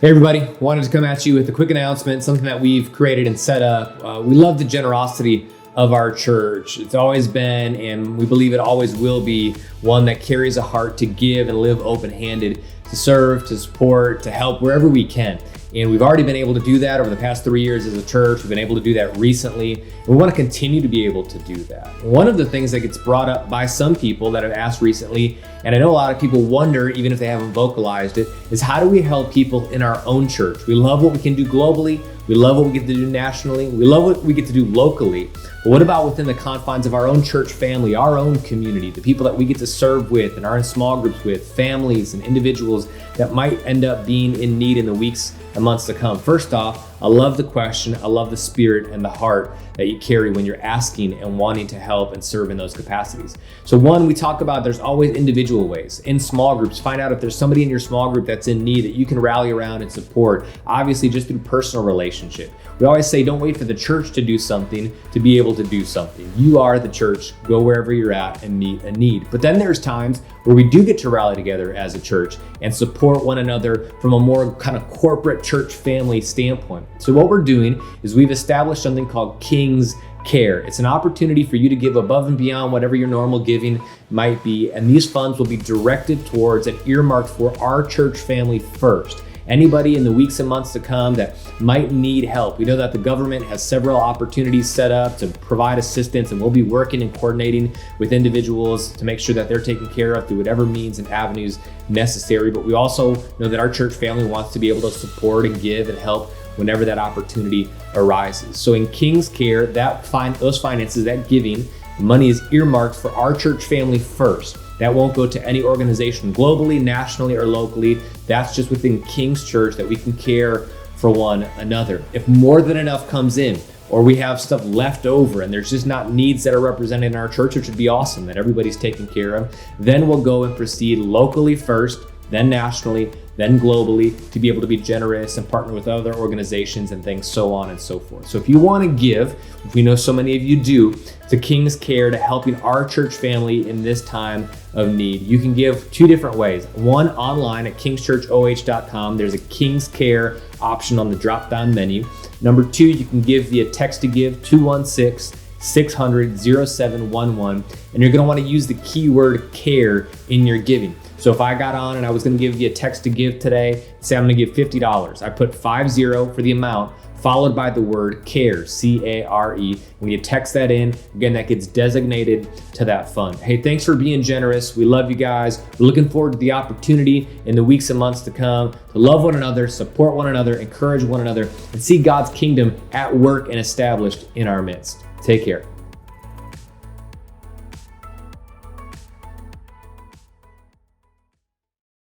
Hey everybody, wanted to come at you with a quick announcement, something that we've created and set up. We love the generosity of our church. It's always been, and we believe it always will be, one that carries a heart to give and live open-handed, to serve, to support, to help wherever we can. And we've already been able to do that over the past 3 years as a church. We've been able to do that recently. And we want to continue to be able to do that. One of the things that gets brought up by some people that have asked recently, and I know a lot of people wonder, even if they haven't vocalized it, is how do we help people in our own church? We love what we can do globally. We love what we get to do nationally. We love what we get to do locally. But what about within the confines of our own church family, our own community, the people that we get to serve with and are in small groups with, families and individuals that might end up being in need in the weeks and months to come? First off, I love the question. I love the spirit and the heart that you carry when you're asking and wanting to help and serve in those capacities. So one, we talk about there's always individual ways in small groups. Find out if there's somebody in your small group that's in need that you can rally around and support, obviously just through personal relationship. We always say don't wait for the church to do something to be able to do something. You are the church. Go wherever you're at and meet a need. But then there's times where we do get to rally together as a church and support one another from a more kind of corporate church family standpoint. So what we're doing is we've established something called King's Care. It's an opportunity for you to give above and beyond whatever your normal giving might be. And these funds will be directed towards and earmarked for our church family first. Anybody in the weeks and months to come that might need help. We know that the government has several opportunities set up to provide assistance, and we'll be working and coordinating with individuals to make sure that they're taken care of through whatever means and avenues necessary. But we also know that our church family wants to be able to support and give and help whenever that opportunity arises. So in King's Care, those finances, that giving, money is earmarked for our church family first. That won't go to any organization globally, nationally, or locally. That's just within King's Church that we can care for one another. If more than enough comes in, or we have stuff left over and there's just not needs that are represented in our church, which would be awesome that everybody's taken care of, then we'll go and proceed locally first, then nationally, then globally, to be able to be generous and partner with other organizations and things, so on and so forth. So if you want to give, which we know so many of you do, to King's Care, to helping our church family in this time of need, you can give two different ways. One, online at kingschurchoh.com. There's a King's Care option on the drop-down menu. Number two, you can give via text to give 216-600-0711, and you're going to want to use the keyword care in your giving. So if I got on and I was going to give you a text to give today, say I'm going to give $50. I put 50 for the amount, followed by the word CARE, C-A-R-E. When you text that in, again, that gets designated to that fund. Hey, thanks for being generous. We love you guys. We're looking forward to the opportunity in the weeks and months to come to love one another, support one another, encourage one another, and see God's kingdom at work and established in our midst. Take care.